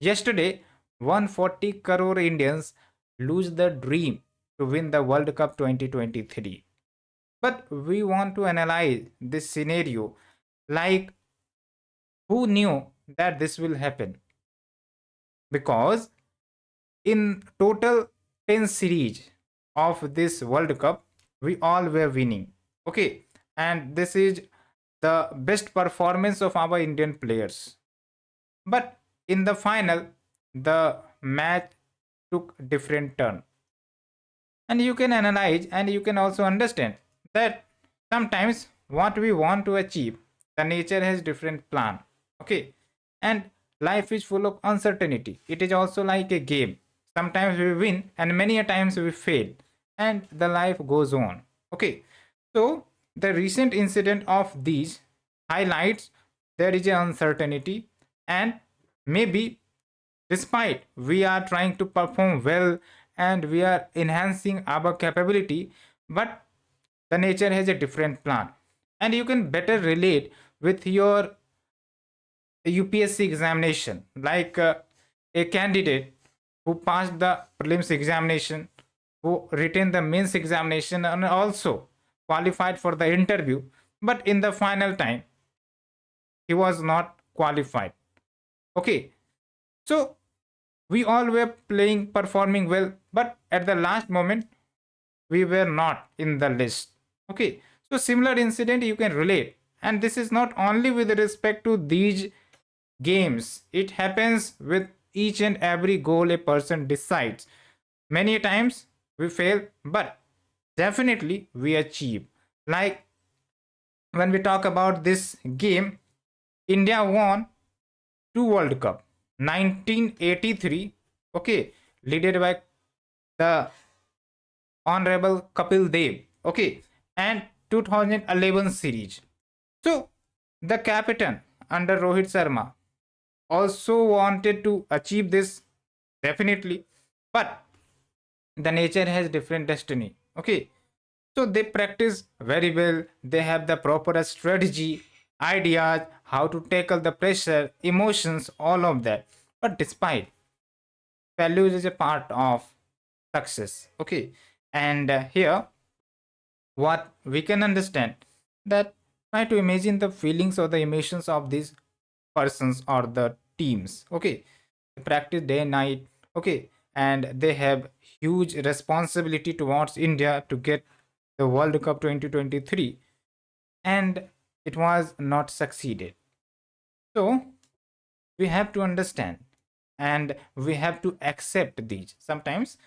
Yesterday, 140 crore Indians lose the dream to win the World Cup 2023. But we want to analyze this scenario like who knew that this will happen? Because in total 10 series of this World Cup, we all were winning. Okay, and this is the best performance of our Indian players. But in the final, the match took different turn. And you can analyze and you can also understand that sometimes what we want to achieve, the nature has different plan. Okay, and life is full of uncertainty. It is also like a game. Sometimes we win and many a times we fail, and the life goes on. Okay, so the recent incident of these highlights there is an uncertainty, and maybe despite we are trying to perform well and we are enhancing our capability, but the nature has a different plan. And you can better relate with your UPSC examination, like a candidate who passed the prelims examination, who written the mains examination, and also qualified for the interview, but in the final time, he was not qualified. Okay, so we all were playing, performing well, but at the last moment, we were not in the list. Okay, so similar incident you can relate, and this is not only with respect to these games, it happens with each and every goal a person decides. Many times we fail, but definitely we achieve. Like when we talk about this game, India won two World Cup. 1983, okay, led by the Honorable Kapil Dev, okay, and 2011 series. So the captain under Rohit Sharma also wanted to achieve this definitely, but the nature has different destiny. Okay, so they practice very well. They have the proper strategy, ideas, how to tackle the pressure, emotions, all of that. But despite values is a part of success. Okay, and here what we can understand that try to imagine the feelings or the emotions of these persons or the teams. Okay, they practice day and night. Okay, and they have huge responsibility towards India to get the World Cup 2023, and it was not succeeded. So we have to understand and we have to accept these. Sometimes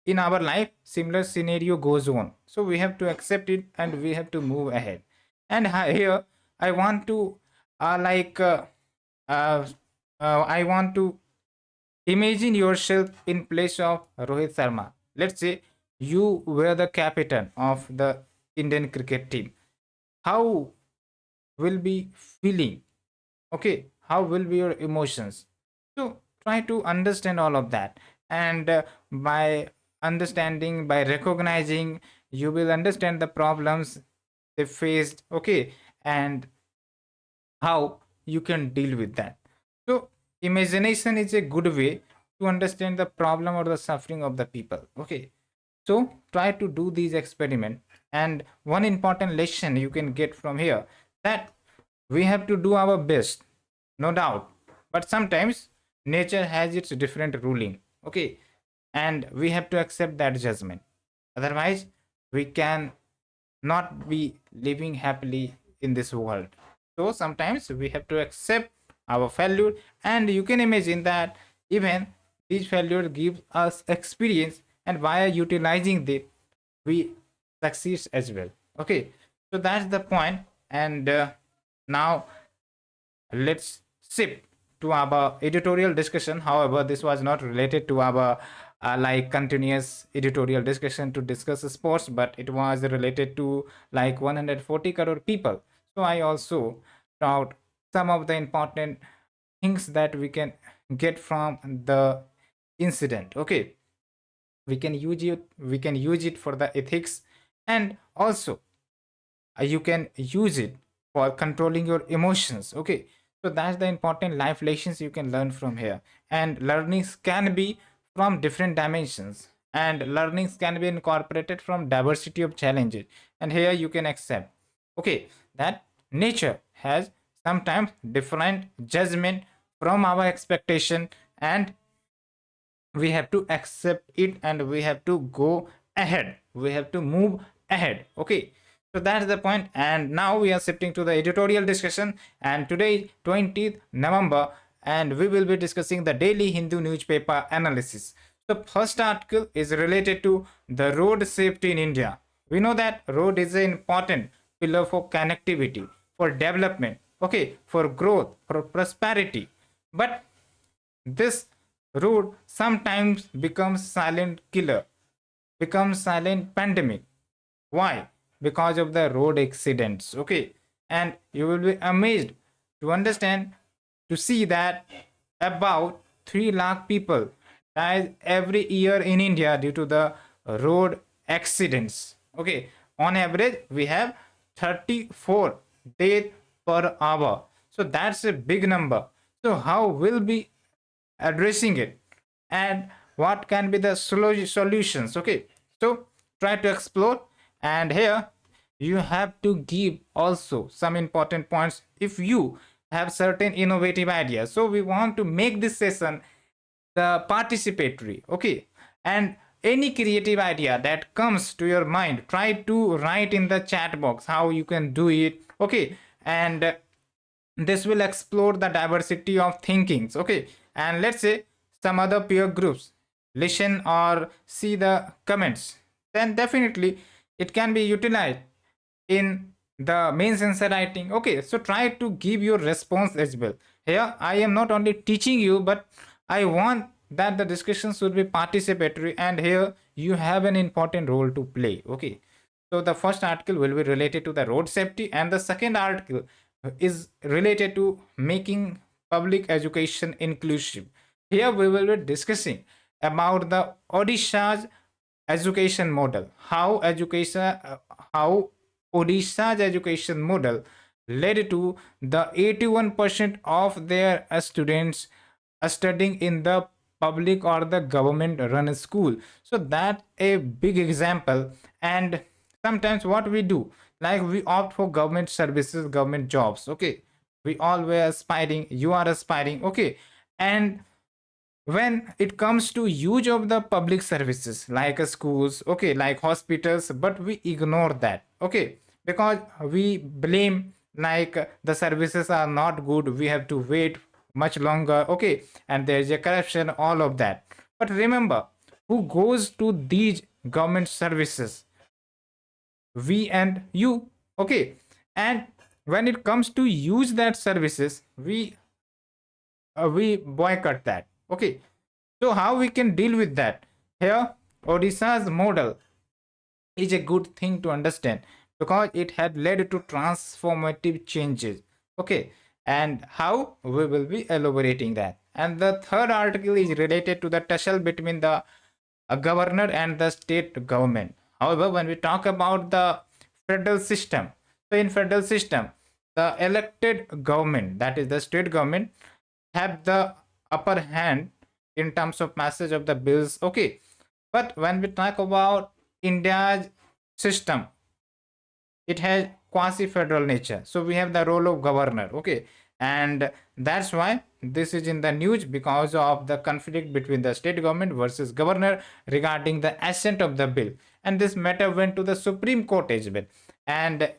in our life similar scenario goes on, so we have to accept it and we have to move ahead. And here I want to like uh, I want to imagine yourself in place of Rohit Sharma. Let's say you were the captain of the Indian cricket team. How will be feeling? Okay, how will be your emotions? So try to understand all of that, and by understanding, by recognizing, you will understand the problems they faced. Okay, and how you can deal with that. So imagination is a good way to understand the problem or the suffering of the people. Okay, so try to do these experiment. And one important lesson you can get from here, that we have to do our best, no doubt, but sometimes nature has its different ruling. Okay, and we have to accept that judgment. Otherwise we can not be living happily in this world. So sometimes we have to accept our failure, and you can imagine that even these failures give us experience, and by utilizing it we succeed as well. Okay, so that's the point. And now let's shift to our editorial discussion. However, this was not related to our like continuous editorial discussion to discuss sports, but it was related to like 140 crore people. So I also talked some of the important things that we can get from the incident. Okay, we can use it for the ethics, and also you can use it for controlling your emotions. Okay, So that's the important life lessons you can learn from here. And learnings can be from different dimensions, and learnings can be incorporated from diversity of challenges. And here you can accept, okay, that nature has sometimes different judgment from our expectation, and we have to accept it, and we have to go ahead, we have to move ahead. Okay, so that's the point. And now we are shifting to the editorial discussion, and today 20th November, and we will be discussing the Daily Hindu newspaper analysis. The first article is related to the road safety in India. We know that road is an important pillar for connectivity, for development, okay, for growth, for prosperity. But this road sometimes becomes silent killer, becomes silent pandemic. Why? Because of the road accidents. Okay, and you will be amazed to understand, to see that about 3 lakh people die every year in India due to the road accidents. Okay, on average we have 34 death per hour. So that's a big number. So how will be addressing it, and what can be the solutions? Okay, so try to explore. And here you have to give also some important points if you have certain innovative ideas. So we want to make this session the participatory. Okay, and any creative idea that comes to your mind, try to write in the chat box how you can do it. Okay, and this will explore the diversity of thinkings. Okay, and let's say some other peer groups listen or see the comments, then definitely it can be utilized in the main sensor writing. Okay, so try to give your response as well. Here I am not only teaching you, but I want that the discussion should be participatory, and here you have an important role to play. Okay, so the first article will be related to the road safety, and the second article is related to making public education inclusive. Here we will be discussing about the Odisha's education model, how Odisha's education model led to the 81% of their students studying in the public or the government run school. So that a big example. And sometimes what we do, like we opt for government services, government jobs. Okay, we all were aspiring, you are aspiring. Okay, and when it comes to use of the public services like schools, okay, like hospitals, but we ignore that. Okay, because we blame like the services are not good, we have to wait much longer. Okay, and there is a corruption, all of that. But remember, who goes to these government services? We and you. Okay, and when it comes to use that services, we boycott that. Okay, so how we can deal with that? Here Odisha's model is a good thing to understand, because it had led to transformative changes. Okay, and how we will be elaborating that. And the third article is related to the tussle between the governor and the state government. However, when we talk about the federal system, so in federal system, the elected government, that is the state government, have the upper hand in terms of passage of the bills. Okay, but when we talk about India's system, it has quasi federal nature, so we have the role of governor. Okay, and that's why this is in the news, because of the conflict between the state government versus governor regarding the assent of the bill. And this matter went to the Supreme Court as well. And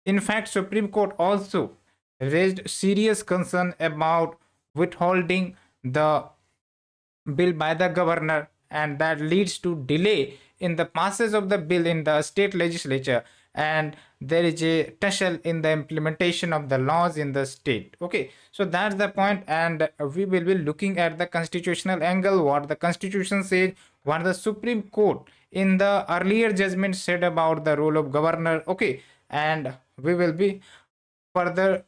in fact, Supreme Court also raised serious concern about withholding the bill by the governor, and that leads to delay in the passage of the bill in the state legislature, and there is a tussle in the implementation of the laws in the state. Okay, so that's the point. And we will be looking at the constitutional angle, what the constitution says, what the Supreme Court in the earlier judgment said about the role of governor. Okay, and we will be further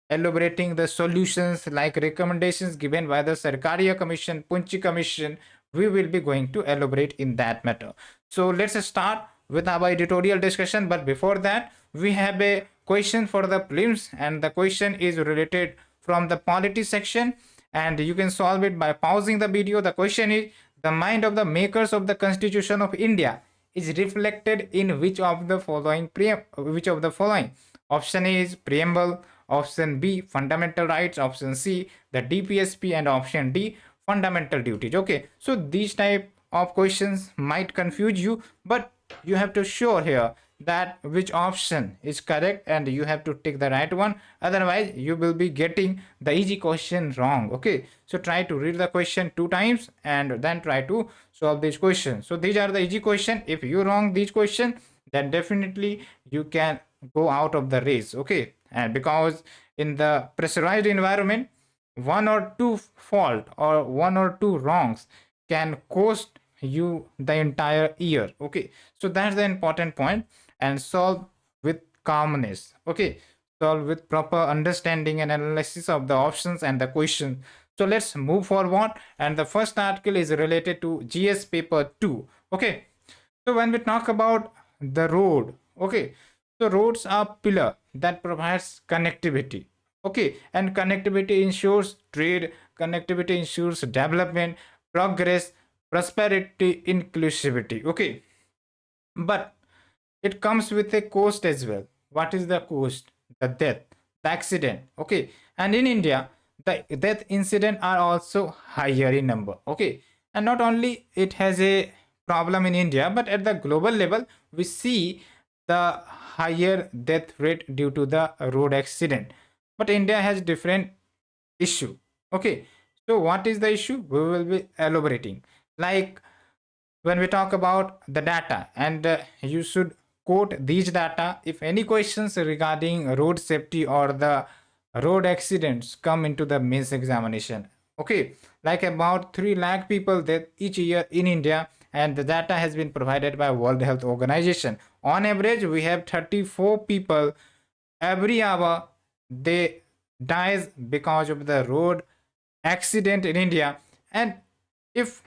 elaborating the solutions like recommendations given by the Sarkaria Commission, Punchi Commission. We will be going to elaborate in that matter. So let's start with our editorial discussion. But before that, we have a question for the prelims, and the question is related from the polity section, and you can solve it by pausing the video. The question is, the mind of the makers of the Constitution of India is reflected in which of the following? Option A is preamble, option B fundamental rights, option C the DPSP, and option D fundamental duties. Okay, so these type of questions might confuse you, but you have to show here that which option is correct and you have to take the right one, otherwise you will be getting the easy question wrong. Okay, so try to read the question 2 times and then try to solve this question. So these are the easy question. If you wrong these question, then definitely you can go out of the race. Okay, and because in the pressurized environment, one or two fault or one or two wrongs can cost you the entire year. Okay, so that's the important point. And solve with calmness. Okay, solve with proper understanding and analysis of the options and the question. So let's move forward, and the first article is related to GS paper 2. Okay, so when we talk about the road, okay, so roads are pillar that provides connectivity. Okay, and connectivity ensures trade, connectivity ensures development, progress, prosperity, inclusivity. Okay, but it comes with a cost as well. What is the cost? The death, the accident. Okay, and in India, the death incident are also higher in number. Okay, and not only it has a problem in India, but at the global level we see the higher death rate due to the road accident. But India has different issue. Okay, so what is the issue? We will be elaborating. Like when we talk about the data, and you should quote these data if any questions regarding road safety or the road accidents come into the mains examination. Okay, like about 3 lakh people death each year in India, and the data has been provided by World Health Organization. On average we have 34 people every hour they dies because of the road accident in India. And if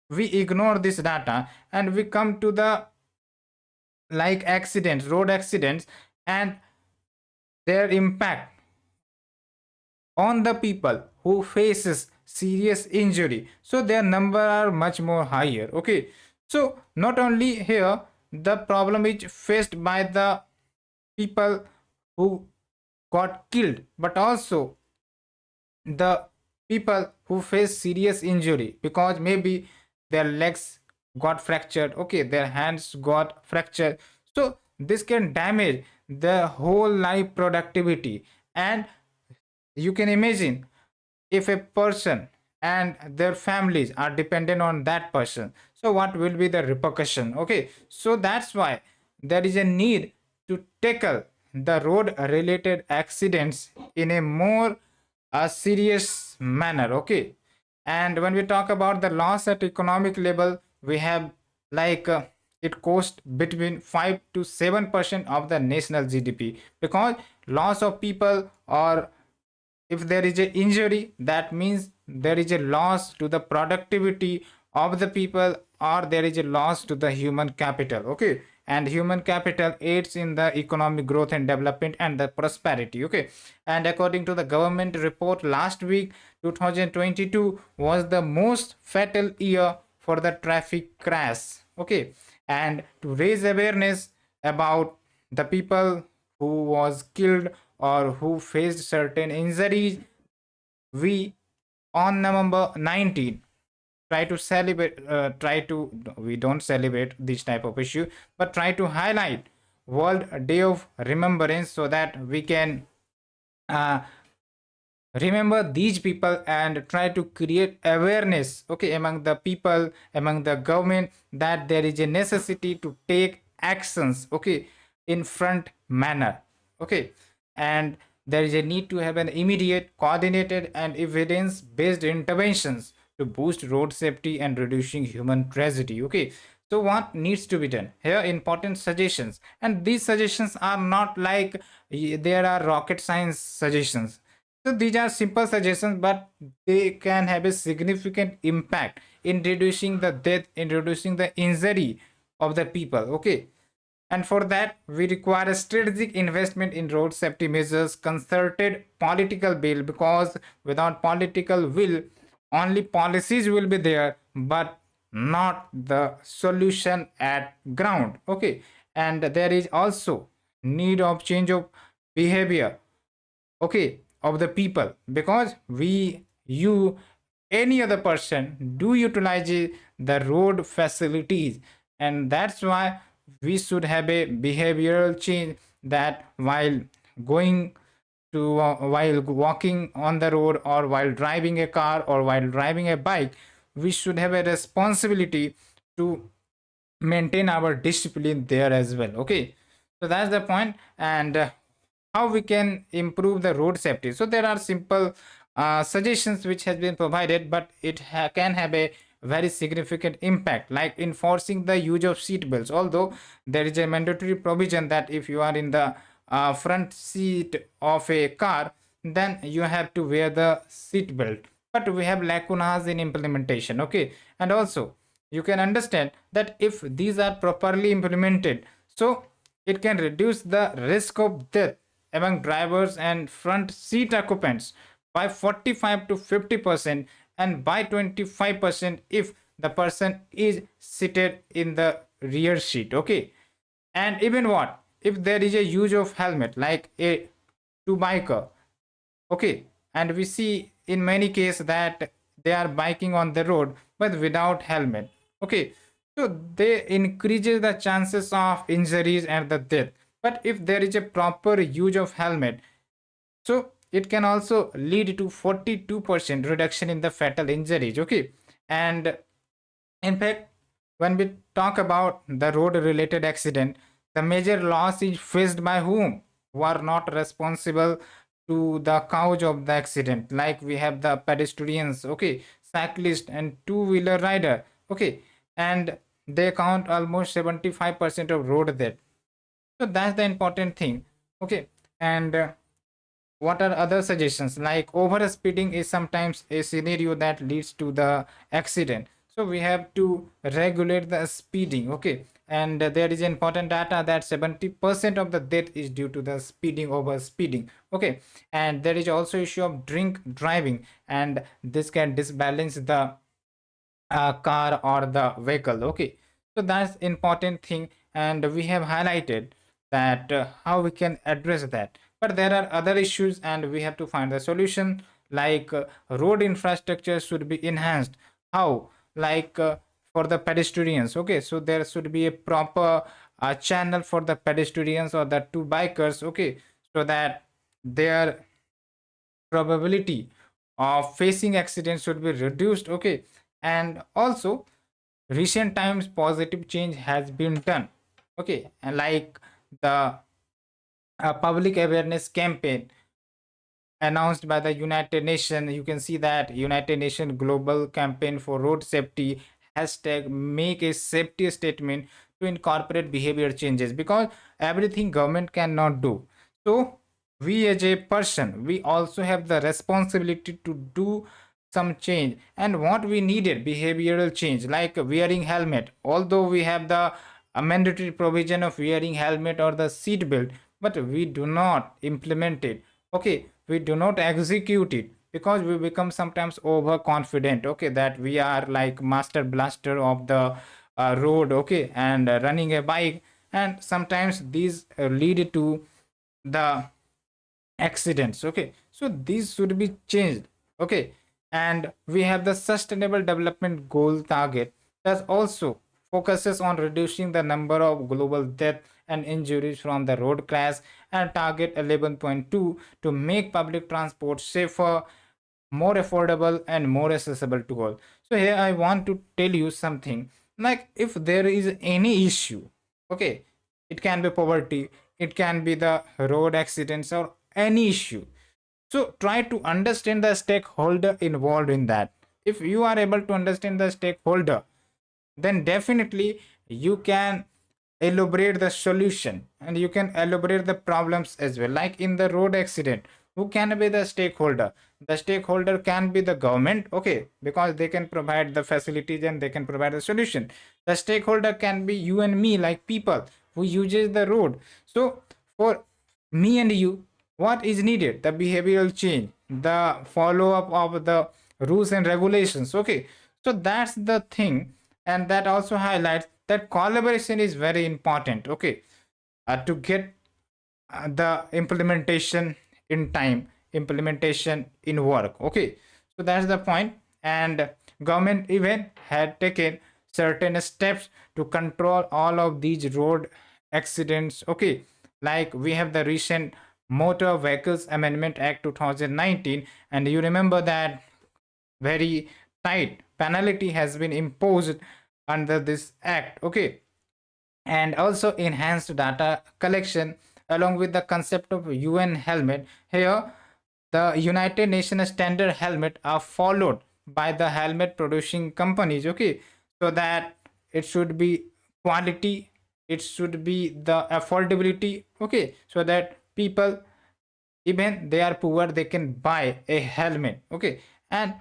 we ignore this data and we come to the like accidents, road accidents, and their impact on the people who faces serious injury, so their number are much more higher. Okay, so not only here the problem is faced by the people who got killed, but also the people who face serious injury, because maybe their legs got fractured, okay, their hands got fractured. So this can damage the whole life productivity. And you can imagine if a person and their families are dependent on that person, so what will be the repercussion? Okay, so that's why there is a need to tackle the road related accidents in a more serious manner. Okay, and when we talk about the loss at economic level, we have like it cost between 5 to 7% of the national GDP, because loss of people, or if there is a injury, that means there is a loss to the productivity of the people, or there is a loss to the human capital. Okay, and human capital aids in the economic growth and development and the prosperity. Okay, and according to the government report last week, 2022 was the most fatal year for the traffic crash. Okay, and to raise awareness about the people who was killed or who faced certain injuries, we on November 19 try to celebrate, we don't celebrate this type of issue, but try to highlight World Day of Remembrance, so that we can uh, remember these people and try to create awareness, okay, among the people, among the government, that there is a necessity to take actions, okay, in front manner. Okay, and there is a need to have an immediate, coordinated, and evidence based interventions to boost road safety and reducing human tragedy. Okay, so what needs to be done here? Important suggestions, and these suggestions are not like there are rocket science suggestions. So these are simple suggestions, but they can have a significant impact in reducing the death, in reducing the injury of the people. Okay, And for that, we require a strategic investment in road safety measures, concerted political will, because without political will, only policies will be there, but not the solution at ground. Okay. And there is also need of change of behavior, okay, of the people, because you any other person do utilize the road facilities, and that's why we should have a behavioral change, that while going to while walking on the road, or while driving a car, or while driving a bike, we should have a responsibility to maintain our discipline there as well. Okay, so that's the point. And how we can improve the road safety, so there are simple suggestions which has been provided, but it can have a very significant impact, like enforcing the use of seat belts. Although there is a mandatory provision that if you are in the front seat of a car, then you have to wear the seat belt, but we have lacunas in implementation. Okay, and also you can understand that if these are properly implemented, so it can reduce the risk of death among drivers and front seat occupants by 45 to 50%, and by 25% if the person is seated in the rear seat. Okay, and even what if there is a use of helmet, like a two biker, okay, and we see in many cases that they are biking on the road but without helmet. Okay, so they increases the chances of injuries and the death. But if there is a proper use of helmet, so it can also lead to 42% reduction in the fatal injuries. Okay, and in fact, when we talk about the road related accident, the major loss is faced by whom? Who are not responsible to the cause of the accident. Like we have the pedestrians, okay, cyclist and two-wheeler rider, okay, and they count almost 75% of road death. So that's the important thing. Okay, and what are other suggestions, like over speeding is sometimes a scenario that leads to the accident, so we have to regulate the speeding. Okay, and there is important data that 70% of the death is due to the speeding, over speeding. Okay, and there is also issue of drink driving, and this can disbalance the car or the vehicle. Okay, so that's important thing, and we have highlighted that how we can address that. But there are other issues and we have to find the solution, like road infrastructure should be enhanced. How? Like for the pedestrians. Okay, so there should be a proper channel for the pedestrians or the two bikers. Okay, so that their probability of facing accidents should be reduced. Okay, and also recent times positive change has been done. Okay, and like the public awareness campaign announced by the United Nations. You can see that United Nations Global Campaign for Road Safety hashtag make a safety statement to incorporate behavior changes, because everything government cannot do. So we as a person, we also have the responsibility to do some change. And what we needed, behavioral change, like wearing helmet. Although we have the mandatory provision of wearing helmet or the seat belt, but we do not implement it. Okay, we do not execute it because we become sometimes overconfident. Okay, that we are like master blaster of the road. Okay, and running a bike, and sometimes these lead to the accidents. Okay, so these should be changed. Okay, and we have the sustainable development goal target that also focuses on reducing the number of global death and injuries from the road crash, and target 11.2 to make public transport safer, more affordable and more accessible to all. So here I want to tell you something, like if there is any issue, okay, it can be poverty, it can be the road accidents or any issue, so try to understand the stakeholder involved in that. If you are able to understand the stakeholder, then definitely you can elaborate the solution and you can elaborate the problems as well. Like in the road accident, who can be the stakeholder? The stakeholder can be the government, okay, because they can provide the facilities and they can provide the solution. The stakeholder can be you and me, like people, who uses the road. So for me and you, what is needed? The behavioral change, the follow up of the rules and regulations. Okay, so that's the thing, and that also highlights that collaboration is very important. Okay, to get the implementation in time, implementation in work. Okay, so that's the point. And government even had taken certain steps to control all of these road accidents. Okay, like we have the recent Motor Vehicles Amendment Act 2019, and you remember that very tight penalty has been imposed under this act. Okay, and also enhanced data collection along with the concept of UN helmet. Here, the United Nations standard helmet are followed by the helmet producing companies. Okay, so that it should be quality, it should be the affordability. Okay, so that people, even they are poor, they can buy a helmet. Okay, and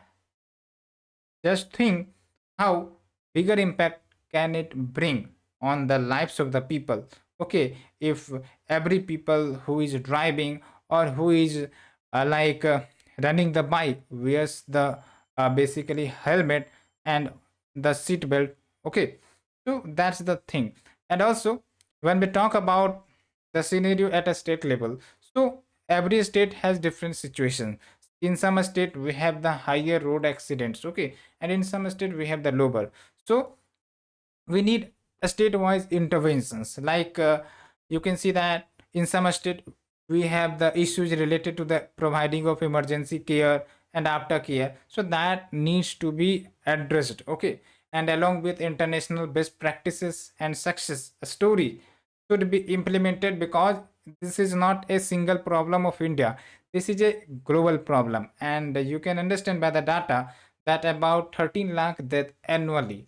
just think how bigger impact can it bring on the lives of the people. Okay, if every people who is driving or who is running the bike wears the basically helmet and the seat belt. Okay, so that's the thing. And also when we talk about the scenario at a state level, so every state has different situations. In some state we have the higher road accidents. Okay, and in some state we have the lower. So we need a state-wise interventions. You can see that in some state we have the issues related to the providing of emergency care and aftercare, so that needs to be addressed. Okay, and along with international best practices and success story should be implemented, because this is not a single problem of India, this is a global problem. And you can understand by the data that about 13 lakh death annually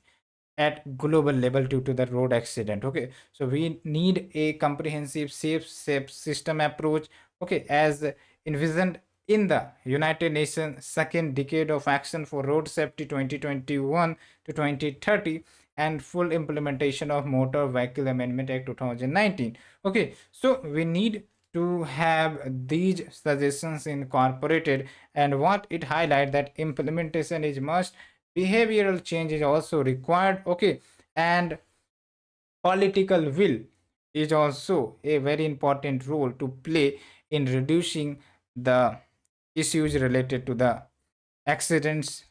at global level due to the road accident. Okay, so we need a comprehensive safe system approach. Okay, as envisioned in the United Nations second decade of action for road safety 2021 to 2030 and full implementation of Motor Vehicle Amendment Act 2019. Okay, so we need to have these suggestions incorporated, and what it highlight that implementation is must, behavioral change is also required. Okay, and political will is also a very important role to play in reducing the issues related to the accidents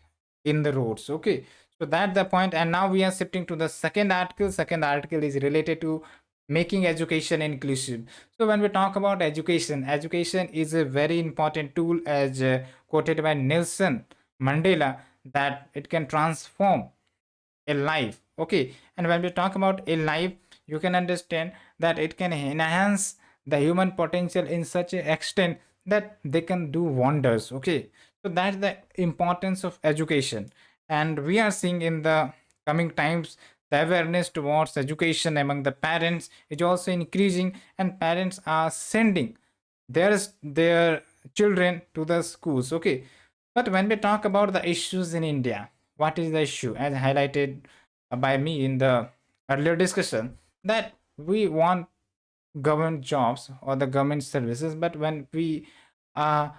in the roads. Okay, so that's the point. And now we are shifting to the second article. Second article is related to making education inclusive. So when we talk about education, education is a very important tool, as quoted by Nelson Mandela, that it can transform a life. Okay, and when we talk about a life, you can understand that it can enhance the human potential in such an extent that they can do wonders. Okay, so that's the importance of education. And we are seeing in the coming times the awareness towards education among the parents is also increasing, and parents are sending their children to the schools. Okay, but when we talk about the issues in India, what is the issue? As highlighted by me in the earlier discussion, that we want government jobs or the government services, but when we are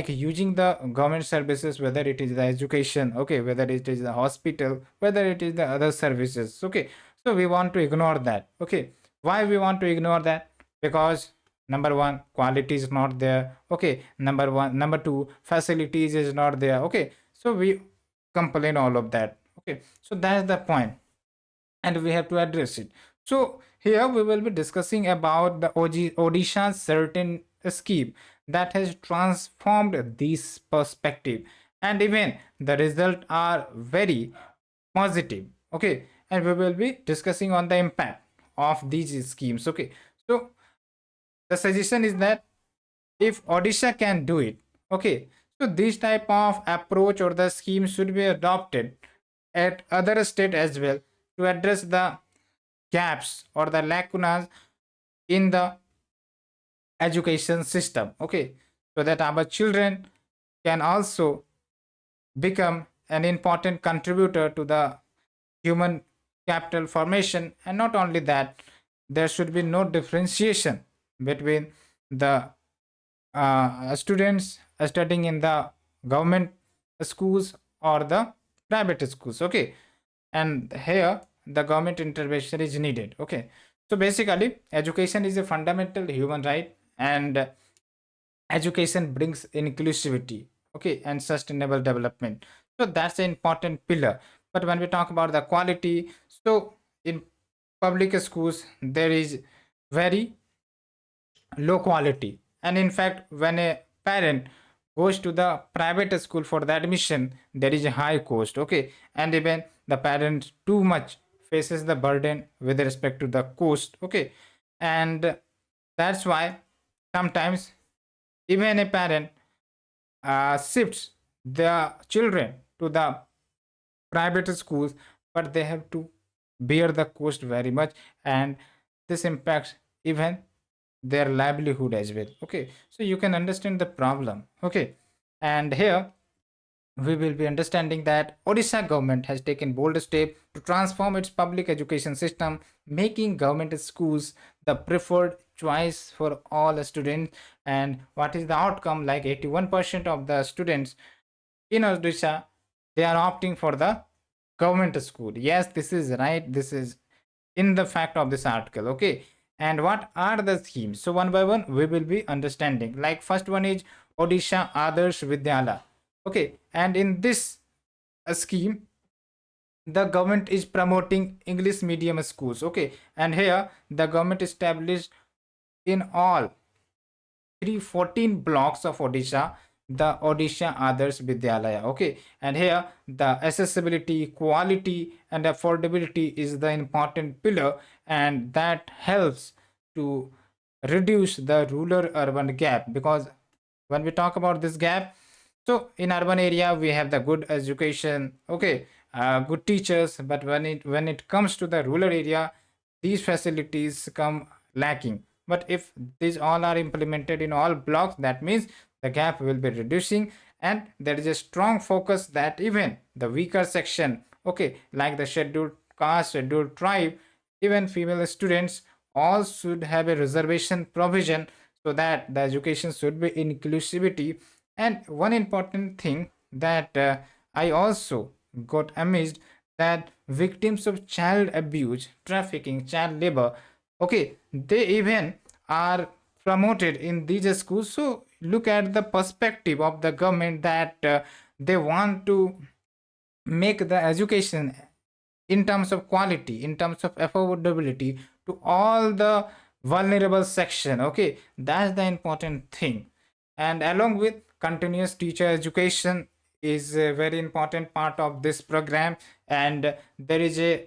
using the government services, whether it is the education, okay, whether it is the hospital, whether it is the other services, okay, so we want to ignore that. Okay, why we want to ignore that? Because number one, quality is not there. Okay, number one. Number two, facilities is not there. Okay, so we complain all of that. Okay, so that's the point, and we have to address it. So here we will be discussing about the Odisha's certain scheme that has transformed this perspective, and even the result are very positive. Okay, and we will be discussing on the impact of these schemes. Okay, so the suggestion is that if Odisha can do it, okay, so this type of approach or the scheme should be adopted at other state as well, to address the gaps or the lacunas in the education system. Okay, so that our children can also become an important contributor to the human capital formation. And not only that, there should be no differentiation between the students studying in the government schools or the private schools. Okay, and here the government intervention is needed. Okay, so basically education is a fundamental human right, and education brings inclusivity, okay, and sustainable development. So that's an important pillar. But when we talk about the quality, so in public schools there is very low quality, and in fact when a parent goes to the private school for the admission, there is a high cost. Okay, and even the parent too much faces the burden with respect to the cost. Okay, and that's why sometimes even a parent shifts their children to the private schools, but they have to bear the cost very much, and this impacts even their livelihood as well. Okay, so you can understand the problem. Okay, and here we will be understanding that Odisha government has taken bold step to transform its public education system, making government schools the preferred choice for all students. And what is the outcome? Like 81% of the students in Odisha, they are opting for the government school. Yes, this is right. This is in the fact of this article. Okay, and what are the schemes? So one by one we will be understanding. Like first one is Odisha Adarsh Vidyala. Okay, and in this scheme the government is promoting English medium schools. Okay, and here the government established in all 314 blocks of Odisha, the Odisha Others Vidyalaya. Okay, and here the accessibility, quality, and affordability is the important pillar, and that helps to reduce the rural urban gap. Because when we talk about this gap, so in urban area we have the good education, okay, good teachers, but when it comes to the rural area, these facilities come lacking. But if these all are implemented in all blocks, that means the gap will be reducing, and there is a strong focus that even the weaker section, okay, like the scheduled caste, scheduled tribe, even female students, all should have a reservation provision, so that the education should be inclusivity. And one important thing that I also got amazed, that victims of child abuse, trafficking, child labor, okay, they even are promoted in these schools. So look at the perspective of the government, that they want to make the education in terms of quality, in terms of affordability to all the vulnerable section. Okay, that's the important thing. And along with continuous teacher education is a very important part of this program, and there is a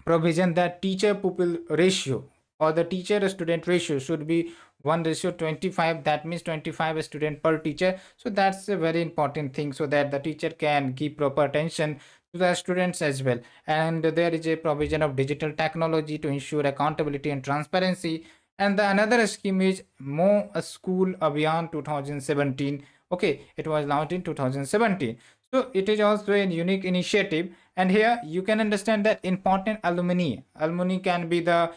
provision that teacher pupil ratio or the teacher student ratio should be 1 ratio 25. That means 25 student per teacher. So that's a very important thing, so that the teacher can give proper attention to the students as well. And there is a provision of digital technology to ensure accountability and transparency. And the another scheme is Mo School Abhiyan 2017. Okay, it was launched in 2017. So it is also a unique initiative, and here you can understand that important alumni can be the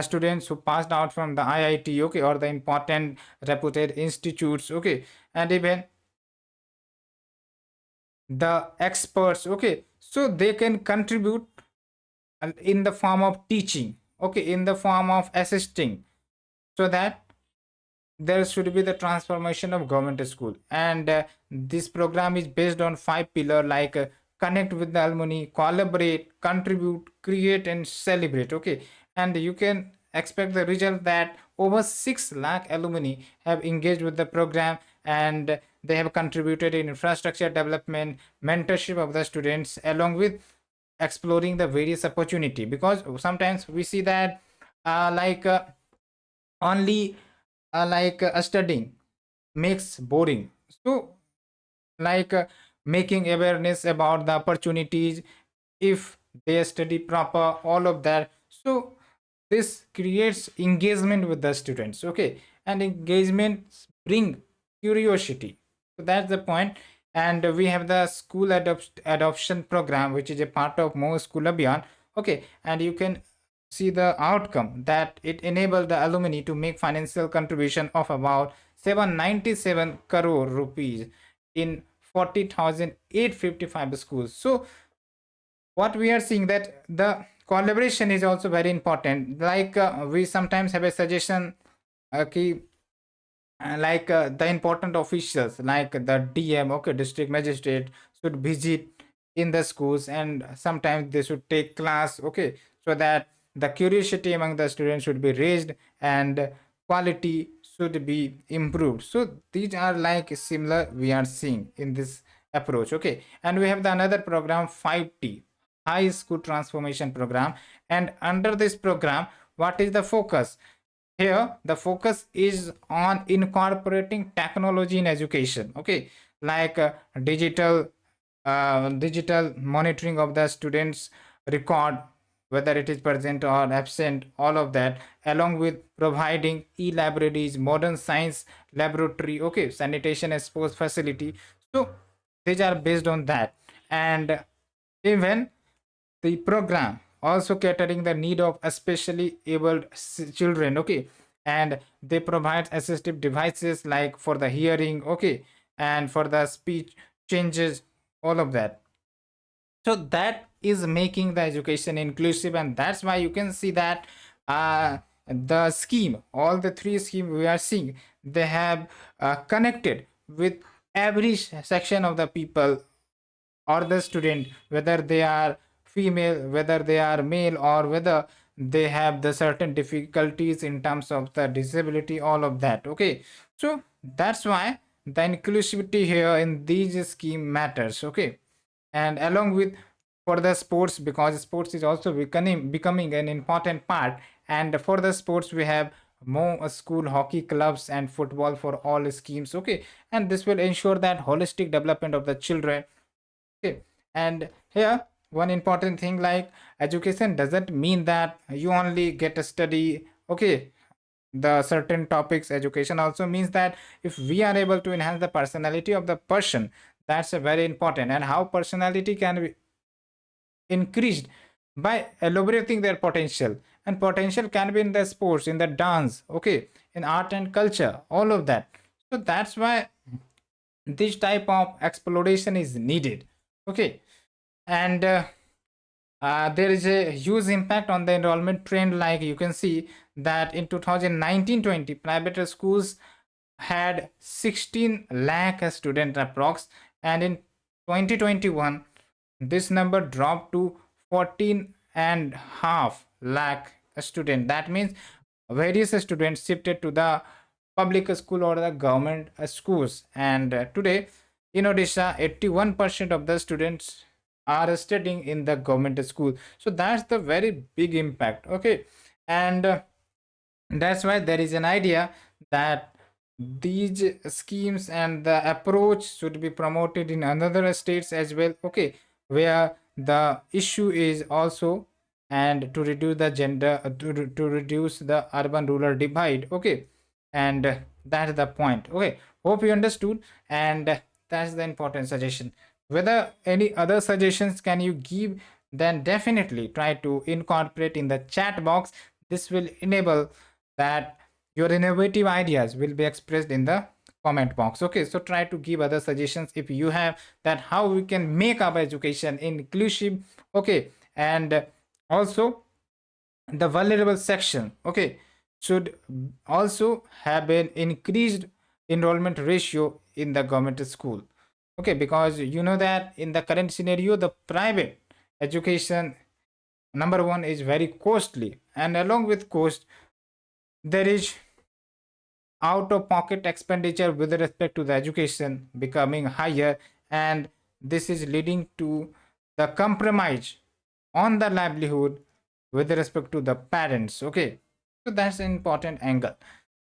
students who passed out from the IIT, okay, or the important reputed institutes, okay, and even the experts, okay, so they can contribute in the form of teaching, okay, in the form of assisting, so that there should be the transformation of government school. And this program is based on 5 pillar, like connect with the alumni, collaborate, contribute, create, and celebrate. Okay, and you can expect the result that over 6 lakh alumni have engaged with the program, and they have contributed in infrastructure development, mentorship of the students, along with exploring the various opportunity. Because sometimes we see that only studying makes boring. So like making awareness about the opportunities, if they study proper, all of that. So this creates engagement with the students. Okay, and engagements bring curiosity. So that's the point. And we have the school adoption program, which is a part of Mo School Abhiyan. Okay, and you can see the outcome that it enabled the alumni to make financial contribution of about 797 crore rupees in 40,855 schools. So what we are seeing that the collaboration is also very important. Like we sometimes have a suggestion, ki, the important officials like the DM, okay, district magistrate should visit in the schools, and sometimes they should take class, okay, so that the curiosity among the students should be raised and quality should be improved. So these are like similar we are seeing in this approach, okay. And we have the another program 5T, high school transformation program. And under this program, what is the focus here? The focus is on incorporating technology in education, okay, like digital monitoring of the students record, whether it is present or absent, all of that, along with providing e-libraries, modern science laboratory, okay, sanitation and sports facility. So these are based on that. And even the program also catering the need of especially abled children, okay, and they provide assistive devices like for the hearing, okay, and for the speech changes, all of that. So that is making the education inclusive, and that's why you can see that the scheme, all the three scheme we are seeing, they have connected with every section of the people or the student, whether they are female, whether they are male, or whether they have the certain difficulties in terms of the disability, all of that, okay. So that's why the inclusivity here in these scheme matters, okay. And along with for the sports, because sports is also becoming an important part, and for the sports we have more school hockey clubs and football for all schemes, okay. And this will ensure that holistic development of the children, okay. And here one important thing, like education doesn't mean that you only get a study, okay, the certain topics. Education also means that if we are able to enhance the personality of the person, that's a very important. And how personality can be increased by elaborating their potential, and potential can be in the sports, in the dance, okay, in art and culture, all of that. So that's why this type of exploration is needed, okay. And there is a huge impact on the enrollment trend. Like you can see that in 2019-20 private schools had 16 lakh student approx, and in 2021 this number dropped to 14 and half lakh student. That means various students shifted to the public school or the government schools. And today in Odisha 81% of the students are studying in the government school. So that's the very big impact, okay. And that's why there is an idea that these schemes and the approach should be promoted in another states as well, okay, where the issue is also, and to reduce the gender to reduce the urban rural divide, okay. And that's the point, okay. Hope you understood. And that's the important suggestion. Whether any other suggestions can you give, then definitely try to incorporate in the chat box. This will enable that your innovative ideas will be expressed in the comment box, okay. So try to give other suggestions if you have, that how we can make our education inclusive, okay. And also the vulnerable section, okay, should also have an increased enrollment ratio in the government school, okay, because you know that in the current scenario the private education, number one, is very costly, and along with cost there is out of pocket expenditure with respect to the education becoming higher, and this is leading to the compromise on the livelihood with respect to the parents, okay. So that's an important angle.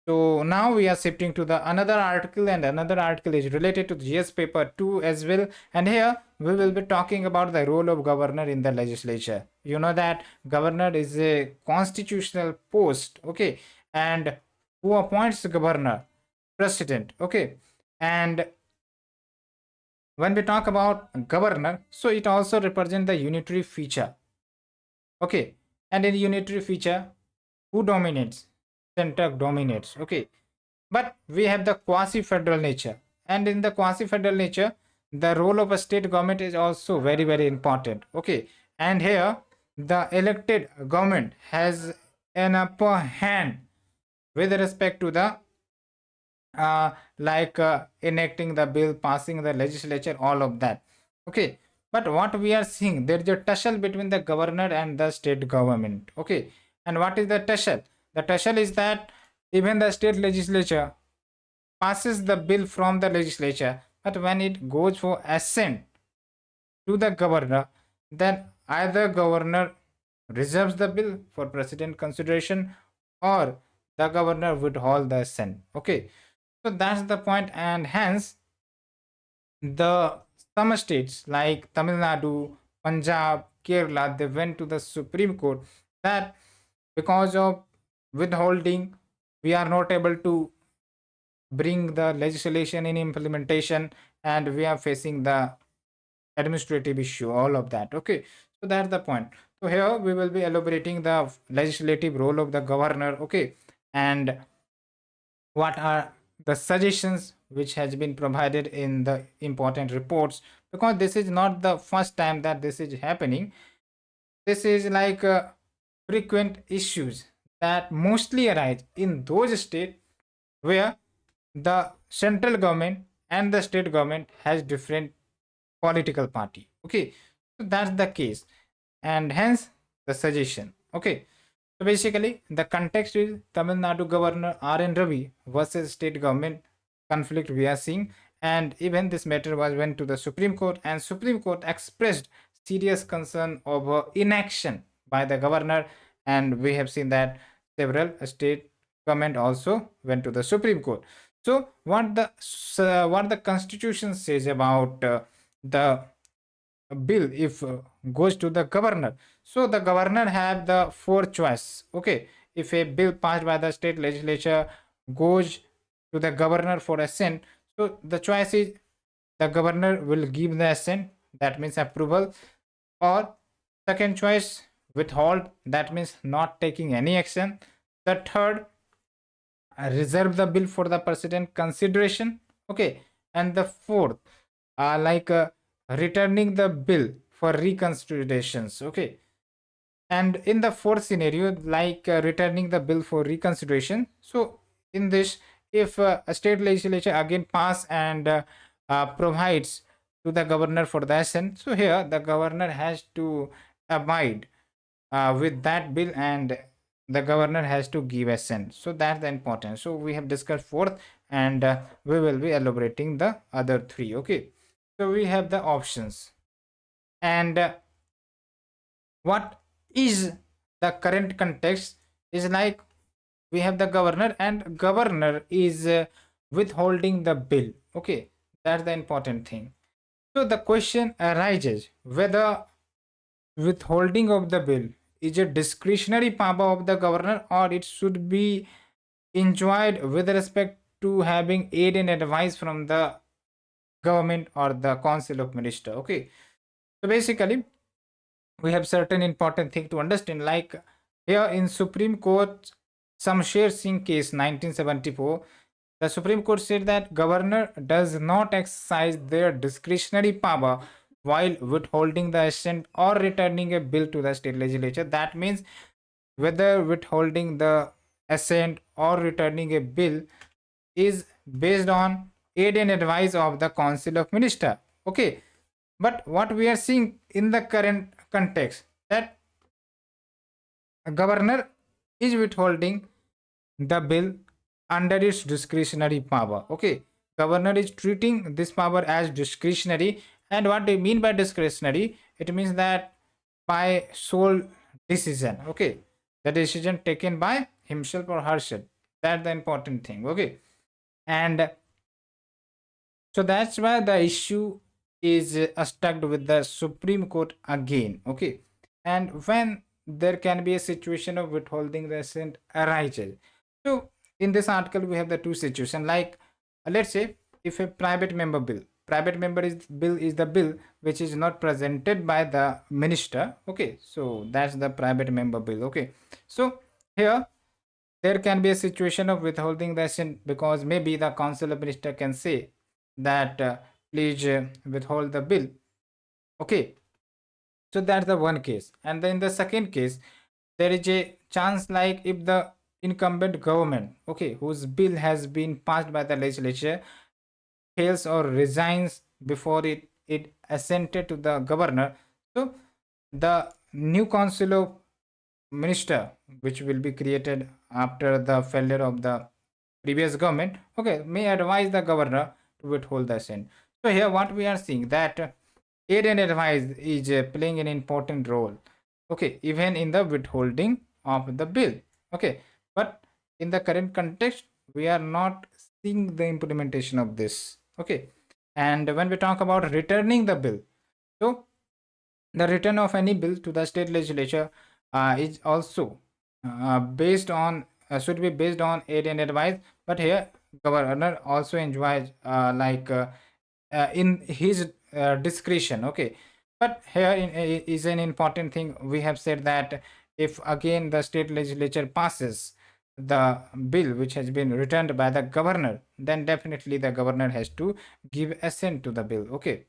So now we are shifting to the another article, and another article is related to GS paper 2 as well. And here we will be talking about the role of governor in the legislature. You know that governor is a constitutional post, okay, and who appoints governor, president, okay. And when we talk about governor, so it also represents the unitary feature, okay. And in unitary feature, who dominates? Center dominates. Okay. But we have the quasi-federal nature. And in the quasi-federal nature, the role of a state government is also very, very important. Okay. And here, the elected government has an upper hand with respect to the enacting the bill, passing the legislature, all of that. Okay. But what we are seeing, there is a tussle between the governor and the state government. Okay. And what is the tussle? The tussle is that even the state legislature passes the bill from the legislature, but when it goes for assent to the governor, then either governor reserves the bill for president consideration or the governor withhold the assent. Okay, so that's the point, and hence the some states like Tamil Nadu, Punjab, Kerala, they went to the Supreme Court that because of withholding, we are not able to bring the legislation in implementation, and we are facing the administrative issue, all of that. Okay, so that's the point. So here we will be elaborating the legislative role of the governor. Okay, and what are the suggestions which has been provided in the important reports, because this is not the first time that this is happening. This is like frequent issues that mostly arise in those states where the central government and the state government has different political party. Okay, so that's the case, and hence the suggestion. Okay, so basically the context is Tamil Nadu governor R.N. Ravi versus state government conflict we are seeing, and even this matter was went to the Supreme Court, and Supreme Court expressed serious concern over inaction by the governor, and we have seen that several state government also went to the Supreme Court. So what the constitution says about the bill if goes to the governor. So the governor have the four choice. Okay, if a bill passed by the state legislature goes to the governor for assent, so the choice is the governor will give the assent, that means approval, or second choice withhold, that means not taking any action. The third, reserve the bill for the president consideration. Okay, and the fourth, returning the bill for reconsiderations. Okay, and in the fourth scenario, returning the bill for reconsideration, so in this, if a state legislature again pass and provides to the governor for the assent, so here the governor has to abide with that bill, and the governor has to give assent. So that's the important. So we have discussed fourth, and we will be elaborating the other three. Okay, so we have the options, and what is the current context is like we have the governor, and governor is withholding the bill. Okay, that's the important thing. So the question arises whether withholding of the bill is a discretionary power of the governor, or it should be enjoyed with respect to having aid and advice from the government or the council of minister. Okay, so basically we have certain important thing to understand, like here in Supreme Court Shamsher Singh case 1974, the Supreme Court said that governor does not exercise their discretionary power while withholding the assent or returning a bill to the state legislature. That means whether withholding the assent or returning a bill is based on aid and advice of the council of minister. Okay, but what we are seeing in the current context, that a governor is withholding the bill under its discretionary power. Okay, governor is treating this power as discretionary, and what do you mean by discretionary? It means that by sole decision. Okay, the decision taken by himself or herself, that's the important thing. Okay, and so that's why the issue is stuck with the Supreme Court again. Okay, and when there can be a situation of withholding the assent arises, so in this article we have the two situations, like let's say if a private member bill private member is bill is the bill which is not presented by the minister. Okay, so that's the private member bill. Okay, so here there can be a situation of withholding the assent because maybe the council of minister can say that please withhold the bill. Okay, so that's the one case. And then the second case, there is a chance like if the incumbent government, okay, whose bill has been passed by the legislature, fails or resigns before it assented to the governor, so the new council of minister which will be created after the failure of the previous government, okay, may advise the governor to withhold the assent. So here what we are seeing that aid and advice is playing an important role, okay, even in the withholding of the bill. Okay, but in the current context we are not seeing the implementation of this. Okay, and when we talk about returning the bill, so the return of any bill to the state legislature is also based on should be based on aid and advice, but here governor also enjoys in his discretion. Okay, but here is an important thing. We have said that if again the state legislature passes the bill which has been returned by the governor, then definitely the governor has to give assent to the bill. Okay,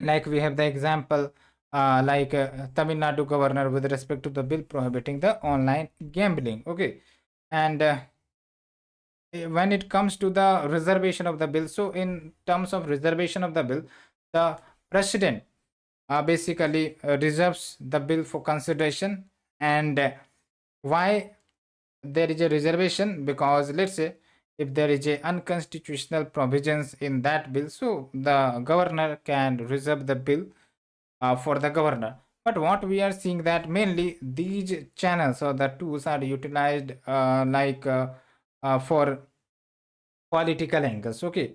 like we have the example Tamil Nadu governor with respect to the bill prohibiting the online gambling. Okay, and when it comes to the reservation of the bill, so in terms of reservation of the bill, the president basically reserves the bill for consideration. And why there is a reservation? Because let's say if there is a unconstitutional provisions in that bill, so the governor can reserve the bill for the governor. But what we are seeing that mainly these channels or the tools are utilized for political angles. Okay,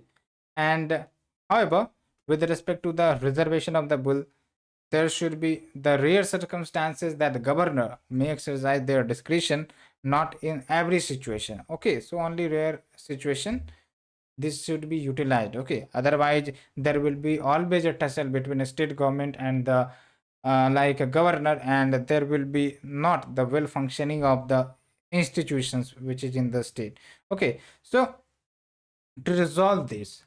and however, with respect to the reservation of the bill, there should be the rare circumstances that the governor may exercise their discretion, not in every situation. Okay, so only rare situation this should be utilized. Okay, otherwise there will be always a tussle between a state government and the like a governor, and there will be not the well functioning of the institutions which is in the state. Okay, so to resolve this,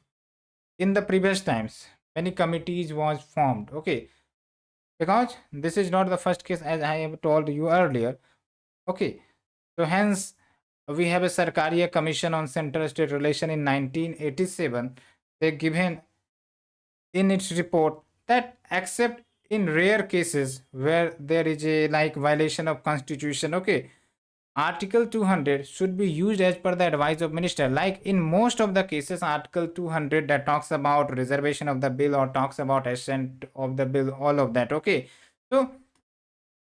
in the previous times many committees was formed. Okay, because this is not the first case as I have told you earlier. Okay, so hence we have a Sarkaria Commission on Central State Relation in 1987. They given in its report that except in rare cases where there is a like violation of constitution, okay, article 200 should be used as per the advice of minister. Like in most of the cases, article 200 that talks about reservation of the bill or talks about assent of the bill, all of that. Okay, so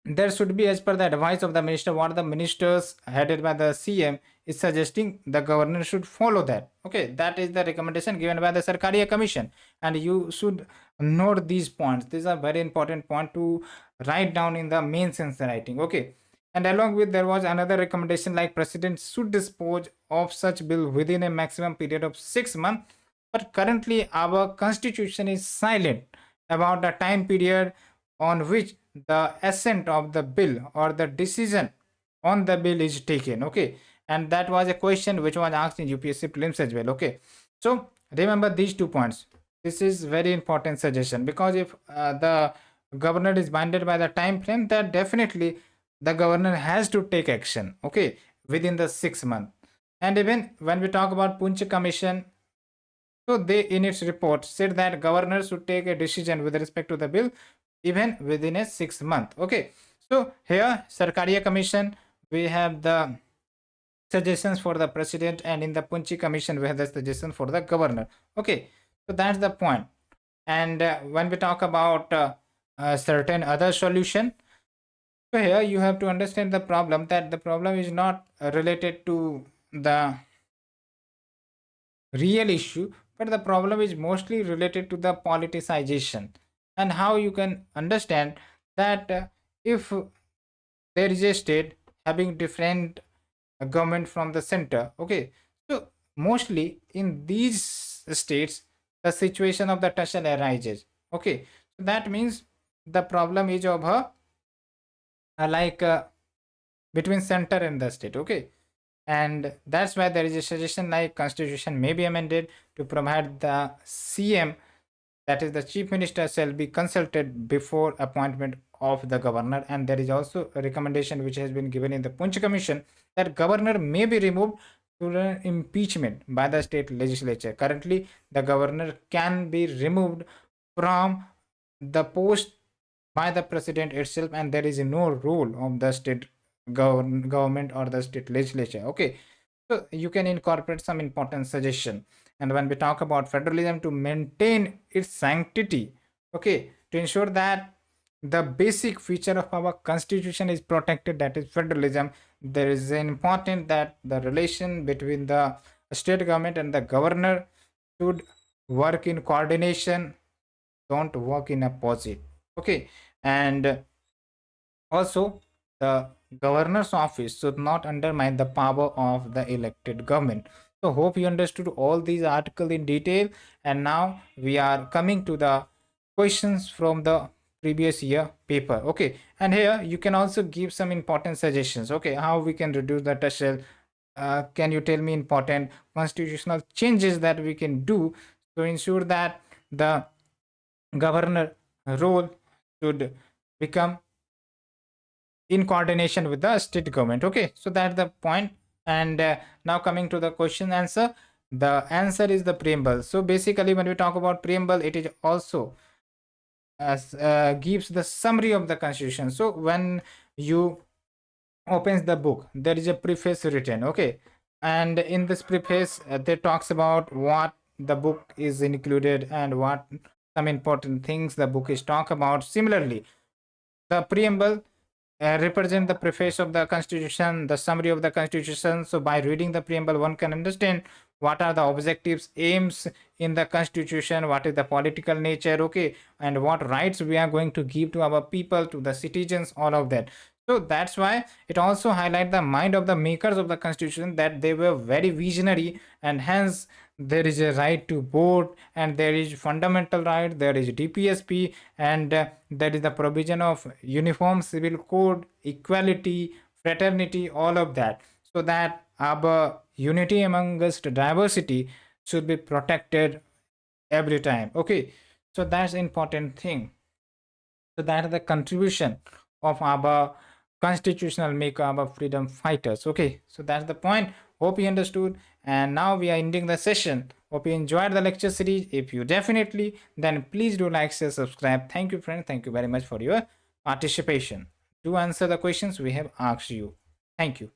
there should be as per the advice of the minister. What the ministers headed by the CM is suggesting, the governor should follow that. Okay, that is the recommendation given by the Sarkaria Commission, and you should note these points. These are very important point to write down in the main censor writing. Okay, and along with there was another recommendation like president should dispose of such bill within a maximum period of 6 months. But currently our constitution is silent about the time period on which the assent of the bill or the decision on the bill is taken. Okay, and that was a question which was asked in UPSC prelims as well. Okay, so remember these 2 points. This is very important suggestion, because if the governor is binded by the time frame, that definitely the governor has to take action, okay, within the 6 month. And even when we talk about Punch Commission, so they in its report said that governor should take a decision with respect to the bill even within a 6 month. Okay, so here Sarkaria Commission we have the suggestions for the president, and in the Punchi Commission we have the suggestion for the governor. Okay, so that's the point. And when we talk about certain other solution, so here you have to understand the problem, that the problem is not related to the real issue, but the problem is mostly related to the politicization. And how you can understand that if there is a state having different government from the center, okay, so mostly in these states the situation of the tussle arises. Okay, so that means the problem is of a like between center and the state. Okay, and that's why there is a suggestion like constitution may be amended to provide the CM, that is the chief minister, shall be consulted before appointment of the governor. And there is also a recommendation which has been given in the Punch commission that governor may be removed through an impeachment by the state legislature. Currently the governor can be removed from the post by the president itself, and there is no role of the state government or the state legislature. Okay, so you can incorporate some important suggestion. And when we talk about federalism, to maintain its sanctity, okay, to ensure that the basic feature of our constitution is protected, that is federalism, there is an important that the relation between the state government and the governor should work in coordination, don't work in opposite. Okay, and also the governor's office should not undermine the power of the elected government. So hope you understood all these articles in detail. And now we are coming to the questions from the previous year paper. Okay, and here you can also give some important suggestions. Okay, how we can reduce the tussle. Can you tell me important constitutional changes that we can do to ensure that the governor role should become in coordination with the state government? Okay, so that's the point. And now coming to the question answer, the answer is the preamble. So basically when we talk about preamble, it is also as gives the summary of the constitution. So when you opens the book, there is a preface written. Okay, and in this preface they talks about what the book is included and what some important things the book is talk about. Similarly, the preamble represent the preface of the constitution, the summary of the constitution. So by reading the preamble, one can understand what are the objectives, aims in the constitution, what is the political nature, okay, and what rights we are going to give to our people, to the citizens, all of that. So that's why it also highlight the mind of the makers of the constitution, that they were very visionary, and hence there is a right to vote, and there is fundamental right, there is DPSP, and there is the provision of uniform civil code, equality, fraternity, all of that, so that our unity amongst diversity should be protected every time. Okay, so that's important thing. So that is the contribution of our constitutional maker, our freedom fighters. Okay, so that's the point. Hope you understood. And now we are ending the session. Hope you enjoyed the lecture series. If you definitely, then please do like, share, subscribe. Thank you, friend. Thank you very much for your participation. To answer the questions we have asked you. Thank you.